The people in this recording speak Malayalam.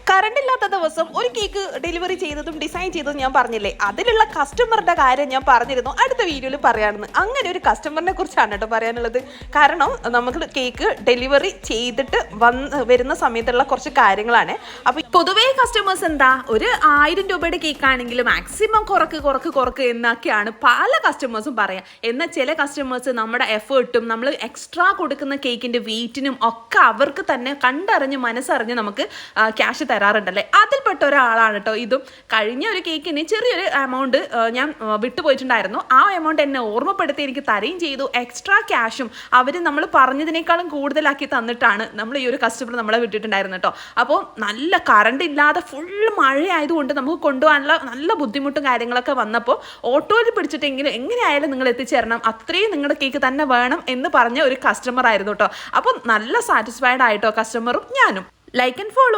കറണ്ട് ഇല്ലാത്ത ദിവസം ഒരു കേക്ക് ഡെലിവറി ചെയ്തതും ഡിസൈൻ ചെയ്തതും ഞാൻ പറഞ്ഞില്ലേ, അതിലുള്ള കസ്റ്റമറുടെ കാര്യം ഞാൻ പറഞ്ഞിരുന്നു അടുത്ത വീഡിയോയിൽ പറയാമെന്ന്. അങ്ങനെ ഒരു കസ്റ്റമറിനെ കുറിച്ചാണ് കേട്ടോ പറയാനുള്ളത്. കാരണം നമുക്ക് കേക്ക് ഡെലിവറി ചെയ്തിട്ട് വരുന്ന സമയത്തുള്ള കുറച്ച് കാര്യങ്ങളാണ്. അപ്പോൾ പൊതുവേ കസ്റ്റമേഴ്സ് എന്താ, ഒരു 1000 രൂപയുടെ കേക്ക് ആണെങ്കിൽ മാക്സിമം കുറക്ക് എന്നൊക്കെയാണ് പല കസ്റ്റമേഴ്സും പറയാം. എന്നാൽ ചില കസ്റ്റമേഴ്സ് നമ്മുടെ എഫേർട്ടും നമ്മൾ എക്സ്ട്രാ കൊടുക്കുന്ന കേക്കിൻ്റെ വെയിറ്റിനും ഒക്കെ അവർക്ക് തന്നെ കണ്ടറിഞ്ഞ് മനസ്സറിഞ്ഞ് നമുക്ക് ക്യാഷ് തരാറുണ്ടല്ലേ. അതിൽപ്പെട്ട ഒരാളാണ് കേട്ടോ ഇതും. കഴിഞ്ഞ ഒരു കേക്കിന് ചെറിയൊരു എമൗണ്ട് ഞാൻ വിട്ടുപോയിട്ടുണ്ടായിരുന്നു. ആ എമൗണ്ട് എന്നെ ഓർമ്മപ്പെടുത്തി എനിക്ക് തരുകയും ചെയ്തു. എക്സ്ട്രാ ക്യാഷും അവർ നമ്മൾ പറഞ്ഞതിനേക്കാളും കൂടുതലാക്കി തന്നിട്ടാണ് നമ്മൾ ഈ ഒരു കസ്റ്റമർ നമ്മളെ വിട്ടിട്ടുണ്ടായിരുന്നു കേട്ടോ. അപ്പോൾ നല്ല കറണ്ട് ഇല്ലാതെ ഫുൾ മഴയായതുകൊണ്ട് നമുക്ക് കൊണ്ടുപോകാനുള്ള നല്ല ബുദ്ധിമുട്ടും കാര്യങ്ങളൊക്കെ വന്നപ്പോൾ ഓട്ടോയിൽ പിടിച്ചിട്ടെങ്കിലും എങ്ങനെയായാലും നിങ്ങൾ എത്തിച്ചേരണം, അത്രയും നിങ്ങളുടെ കേക്ക് തന്നെ വേണം എന്ന് പറഞ്ഞ ഒരു കസ്റ്റമർ ആയിരുന്നു കേട്ടോ. അപ്പം നല്ല സാറ്റിസ്ഫൈഡ് ആയിട്ടോ കസ്റ്റമറും ഞാനും. Like and follow.